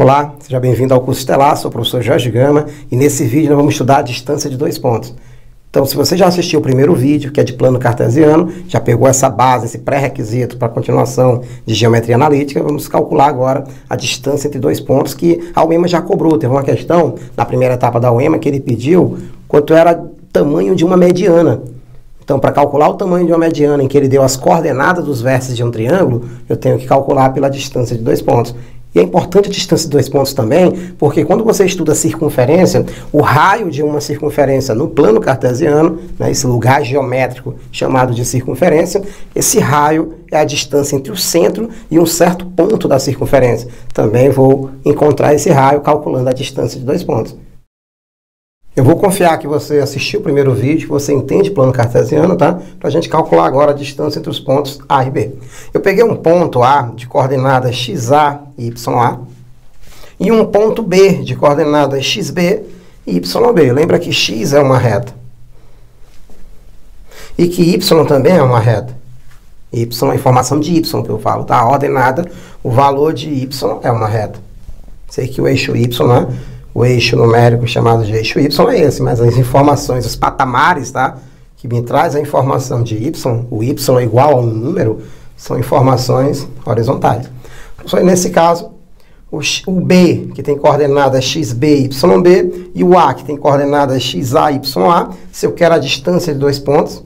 Olá, seja bem-vindo ao curso Estelar, sou o professor Jorge Gama e nesse vídeo nós vamos estudar a distância de dois pontos. Então, se você já assistiu o primeiro vídeo, que é de plano cartesiano, já pegou essa base, esse pré-requisito para a continuação de geometria analítica, vamos calcular agora a distância entre dois pontos que a UEMA já cobrou. Teve uma questão na primeira etapa da UEMA que ele pediu quanto era o tamanho de uma mediana. Então, para calcular o tamanho de uma mediana em que ele deu as coordenadas dos vértices de um triângulo, eu tenho que calcular pela distância de dois pontos. E é importante a distância de dois pontos também, porque quando você estuda circunferência, o raio de uma circunferência no plano cartesiano, né, esse lugar geométrico chamado de circunferência, esse raio é a distância entre o centro e um certo ponto da circunferência. Também vou encontrar esse raio calculando a distância de dois pontos. Eu vou confiar que você assistiu o primeiro vídeo, que você entende plano cartesiano, tá? Para a gente calcular agora a distância entre os pontos A e B. Eu peguei um ponto A de coordenadas XA e YA e um ponto B de coordenadas XB e YB. Lembra que X é uma reta e que Y também é uma reta. Y é a informação de Y que eu falo, tá? A ordenada, o valor de Y é uma reta. Sei que o eixo Y, né? O eixo numérico chamado de eixo Y é esse, mas as informações, os patamares, tá? Que me traz a informação de Y, o Y é igual a um número, são informações horizontais. Então, nesse caso, o B, que tem coordenadas XB e YB, e o A, que tem coordenadas XA e YA, se eu quero a distância de dois pontos,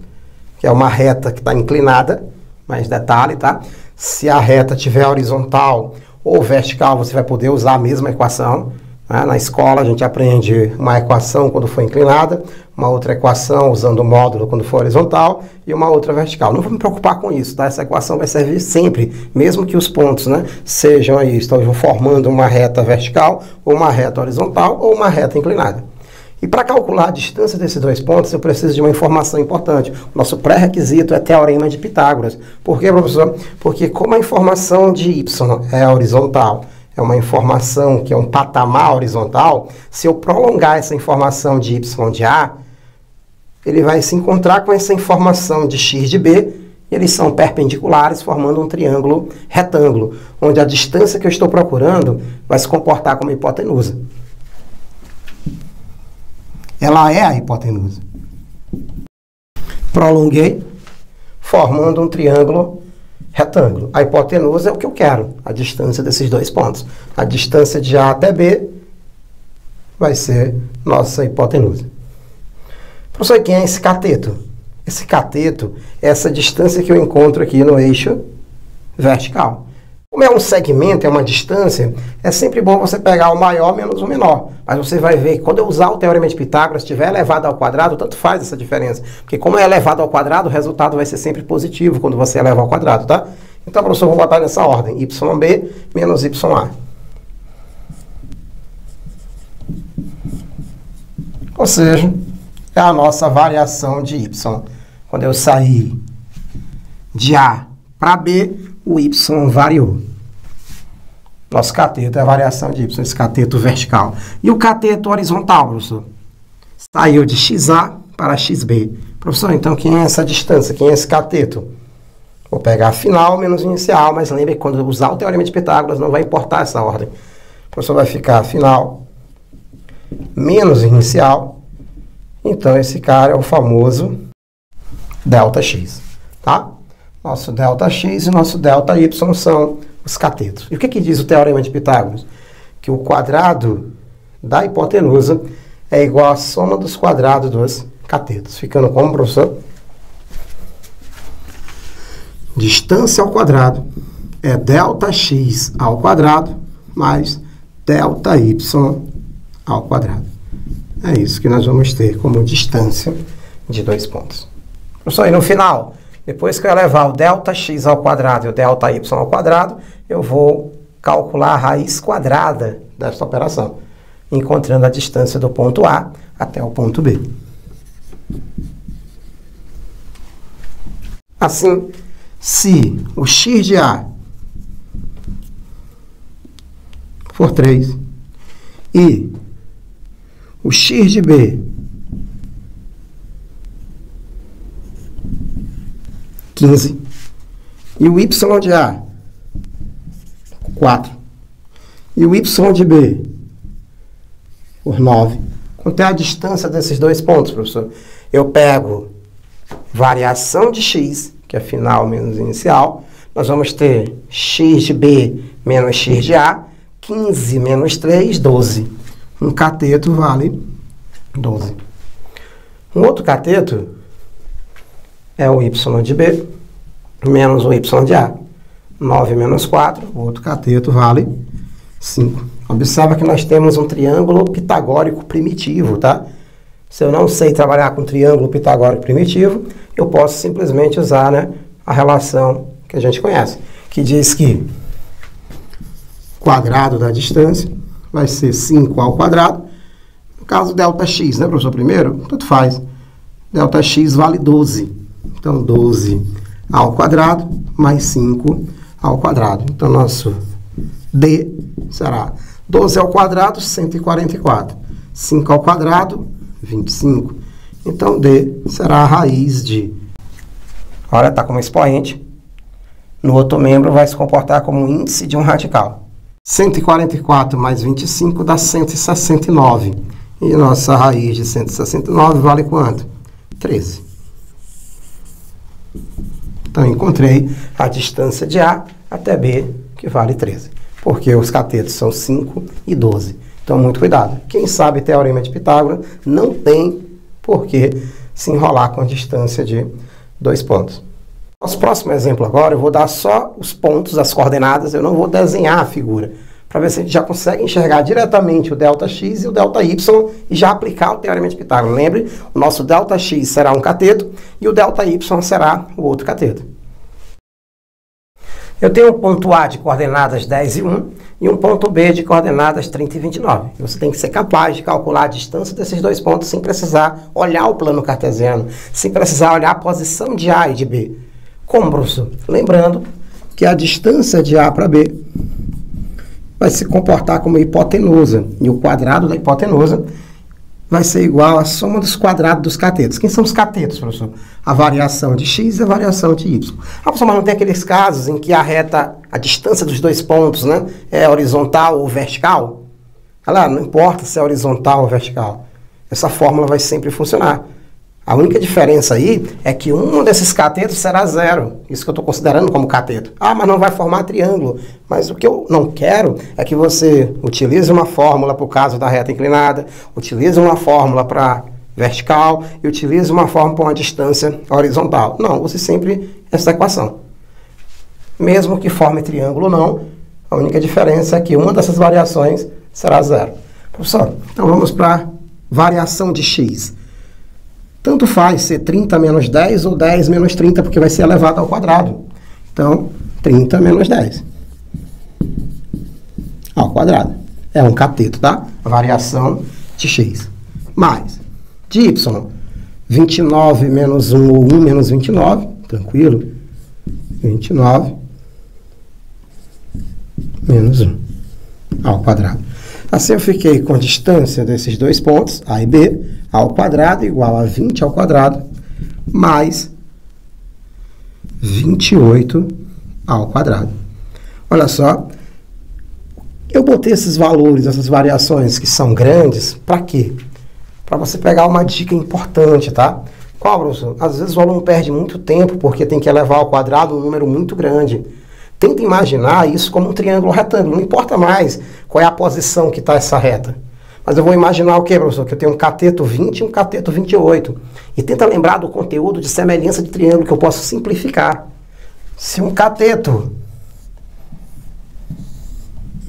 que é uma reta que está inclinada, mais detalhe, tá? Se a reta tiver horizontal ou vertical, você vai poder usar a mesma equação. Na escola a gente aprende uma equação quando for inclinada, uma outra equação usando o módulo quando for horizontal e uma outra vertical. Não vou me preocupar com isso, tá? Essa equação vai servir sempre, mesmo que os pontos, né, sejam aí, estão formando uma reta vertical, ou uma reta horizontal, ou uma reta inclinada. E para calcular a distância desses dois pontos, eu preciso de uma informação importante. O nosso pré-requisito é Teorema de Pitágoras. Por quê, professor? Porque como a informação de y é horizontal, é uma informação que é um patamar horizontal, se eu prolongar essa informação de y de A, ele vai se encontrar com essa informação de x de B, e eles são perpendiculares, formando um triângulo retângulo, onde a distância que eu estou procurando vai se comportar como hipotenusa. Ela é a hipotenusa. Prolonguei, formando um triângulo retângulo. A hipotenusa é o que eu quero, a distância desses dois pontos. A distância de A até B vai ser nossa hipotenusa. Professor, quem é esse cateto? Esse cateto é essa distância que eu encontro aqui no eixo vertical. Como é um segmento, é uma distância, é sempre bom você pegar o maior menos o menor. Mas você vai ver que quando eu usar o Teorema de Pitágoras, se estiver elevado ao quadrado, tanto faz essa diferença. Porque como é elevado ao quadrado, o resultado vai ser sempre positivo quando você eleva ao quadrado, tá? Então, professor, eu vou botar nessa ordem. YB menos YA. Ou seja, é a nossa variação de Y. Quando eu sair de A para B, o Y variou. Nosso cateto é a variação de Y, esse cateto vertical. E o cateto horizontal, professor? Saiu de XA para XB. Professor, então quem é essa distância? Quem é esse cateto? Vou pegar final menos inicial, mas lembre que quando eu usar o Teorema de Pitágoras não vai importar essa ordem. O professor vai ficar final menos inicial. Então esse cara é o famoso ΔX, tá? Nosso ΔX e nosso ΔY são os catetos. E o que diz o Teorema de Pitágoras? Que o quadrado da hipotenusa é igual à soma dos quadrados dos catetos. Ficando como, professor? Distância ao quadrado é ΔX ao quadrado mais ΔY ao quadrado. É isso que nós vamos ter como distância de dois pontos. Professor, e no final, depois que eu elevar o ΔX ao quadrado e o ΔY ao quadrado, eu vou calcular a raiz quadrada desta operação, encontrando a distância do ponto A até o ponto B. Assim, se o x de A for 3 e o x de B 15 e o y de A 4 E o y de b por 9. Quanto é a distância desses dois pontos, professor? Eu pego variação de x, que é final menos inicial. Nós vamos ter x de b menos x de a. 15 menos 3, 12. Um cateto vale 12. Um outro cateto é o y de b menos o y de a. 9 menos 4, o outro cateto vale 5. Observa que nós temos um triângulo pitagórico primitivo, tá? Se eu não sei trabalhar com triângulo pitagórico primitivo, eu posso simplesmente usar, né, a relação que a gente conhece, que diz que o quadrado da distância vai ser 5 ao quadrado. No caso, ΔX, né, professor? Primeiro, tanto faz. ΔX vale 12. Então, 12 ao quadrado mais 5 ao quadrado. Então, nosso D será 12 ao quadrado, 144. 5 ao quadrado, 25. Então, D será a raiz de... Olha, está como expoente. No outro membro vai se comportar como um índice de um radical. 144 mais 25 dá 169. E nossa raiz de 169 vale quanto? 13. Então, encontrei a distância de A até B, que vale 13. Porque os catetos são 5 e 12. Então, muito cuidado. Quem sabe teorema de Pitágoras não tem por que se enrolar com a distância de 2 pontos. Nosso próximo exemplo agora, eu vou dar só os pontos, as coordenadas, eu não vou desenhar a figura, para ver se a gente já consegue enxergar diretamente o ΔX e o ΔY e já aplicar o teorema de Pitágoras. Lembre, o nosso ΔX será um cateto e o ΔY será o outro cateto. Eu tenho um ponto A de coordenadas 10 e 1 e um ponto B de coordenadas 30 e 29. Você tem que ser capaz de calcular a distância desses dois pontos sem precisar olhar o plano cartesiano, sem precisar olhar a posição de A e de B. Como, professor? Lembrando que a distância de A para B vai se comportar como hipotenusa, e o quadrado da hipotenusa vai ser igual à soma dos quadrados dos catetos. Quem são os catetos, professor? A variação de x e a variação de y. Ah, professor, mas não tem aqueles casos em que a reta, a distância dos dois pontos, né, é horizontal ou vertical? Olha lá, não importa se é horizontal ou vertical. Essa fórmula vai sempre funcionar. A única diferença aí é que um desses catetos será zero. Isso que eu estou considerando como cateto. Ah, mas não vai formar triângulo. Mas o que eu não quero é que você utilize uma fórmula para o caso da reta inclinada, utilize uma fórmula para vertical e utilize uma fórmula para uma distância horizontal. Não, use sempre essa equação. Mesmo que forme triângulo ou não, a única diferença é que uma dessas variações será zero. Professor, então vamos para a variação de x. Tanto faz ser 30 menos 10 ou 10 menos 30, porque vai ser elevado ao quadrado. Então, 30 menos 10 ao quadrado. É um cateto, tá? Variação de x. Mais, de y, 29 menos 1 ou 1 menos 29, tranquilo? 29 menos 1 ao quadrado. Assim eu fiquei com a distância desses dois pontos, A e B, ao quadrado igual a 20 ao quadrado, mais 28 ao quadrado. Olha só, eu botei esses valores, essas variações que são grandes, para quê? Para você pegar uma dica importante, tá? Qual, professor? Às vezes o aluno perde muito tempo porque tem que elevar ao quadrado um número muito grande. Tenta imaginar isso como um triângulo retângulo. Não importa mais qual é a posição que está essa reta. Mas eu vou imaginar o quê, professor? Que eu tenho um cateto 20 e um cateto 28. E tenta lembrar do conteúdo de semelhança de triângulo que eu posso simplificar. Se um cateto...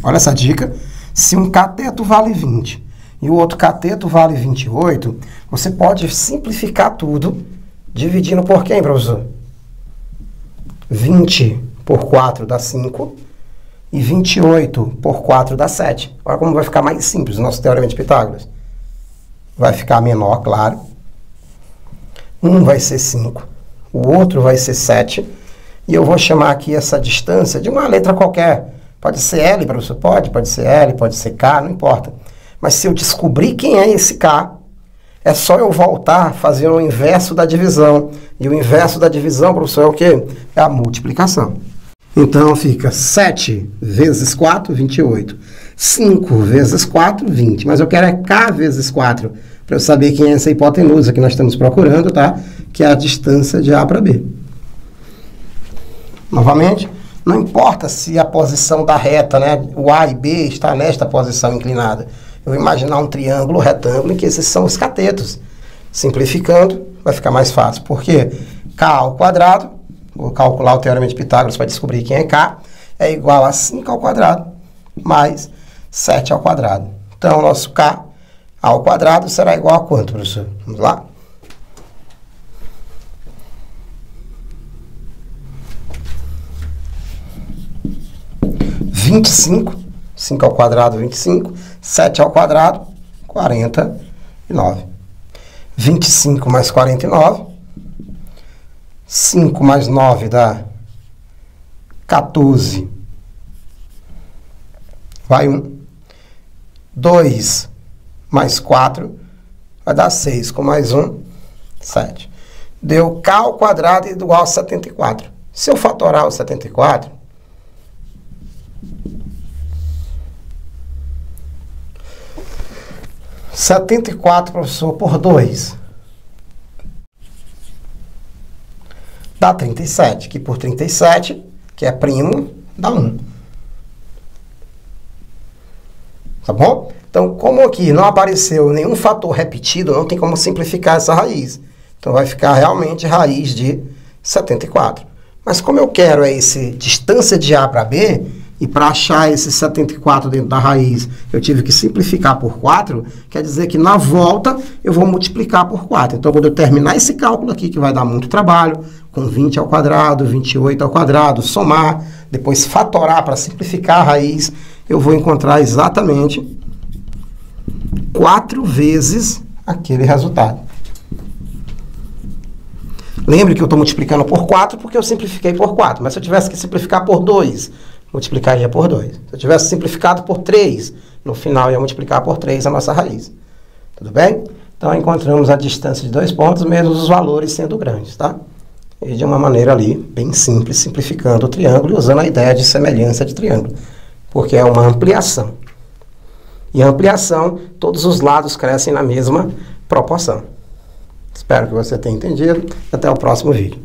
Olha essa dica. Se um cateto vale 20 e o outro cateto vale 28, você pode simplificar tudo dividindo por quem, professor? 20 por 4 dá 5 e 28 por 4 dá 7. Olha como vai ficar mais simples o nosso teorema de Pitágoras. Vai ficar menor, claro. Um vai ser 5, o outro vai ser 7. E eu vou chamar aqui essa distância de uma letra qualquer. Pode ser L, professor? Pode ser L, pode ser K, não importa. Mas se eu descobrir quem é esse K, é só eu voltar fazendo o inverso da divisão. E o inverso da divisão, professor, é o quê? É a multiplicação. Então, fica 7 vezes 4, 28. 5 vezes 4, 20. Mas eu quero é K vezes 4, para eu saber quem é essa hipotenusa que nós estamos procurando, tá? Que é a distância de A para B. Novamente, não importa se a posição da reta, né, o A e B está nesta posição inclinada. Eu vou imaginar um triângulo retângulo em que esses são os catetos. Simplificando, vai ficar mais fácil. Por quê? K ao quadrado, vou calcular o teorema de Pitágoras para descobrir quem é K, é igual a 5 ao quadrado mais 7 ao quadrado. Então, o nosso K ao quadrado será igual a quanto, professor? Vamos lá? (25). 5 ao quadrado, 25. 7 ao quadrado, 49. 25 mais 49. 5 mais 9 dá 14. Vai 1. 2 mais 4 vai dar 6. Com mais 1, 7. Deu K ao quadrado igual a 74. Se eu fatorar o 74... 74, professor, por 2 dá 37, que por 37, que é primo, dá 1. Tá bom? Então, como aqui não apareceu nenhum fator repetido, não tem como simplificar essa raiz. Então, vai ficar realmente raiz de 74. Mas como eu quero essa distância de A para B, e para achar esse 74 dentro da raiz, eu tive que simplificar por 4, quer dizer que na volta eu vou multiplicar por 4. Então, quando eu terminar esse cálculo aqui, que vai dar muito trabalho, com 20 ao quadrado, 28 ao quadrado, somar, depois fatorar para simplificar a raiz, eu vou encontrar exatamente 4 vezes aquele resultado. Lembre que eu estou multiplicando por 4 porque eu simplifiquei por 4, mas se eu tivesse que simplificar por 2, multiplicaria por 2. Se eu tivesse simplificado por 3, no final ia multiplicar por 3 a nossa raiz. Tudo bem? Então, encontramos a distância de 2 pontos, mesmo os valores sendo grandes, tá? E de uma maneira ali, bem simples, simplificando o triângulo e usando a ideia de semelhança de triângulo, porque é uma ampliação. E a ampliação, todos os lados crescem na mesma proporção. Espero que você tenha entendido. Até o próximo vídeo.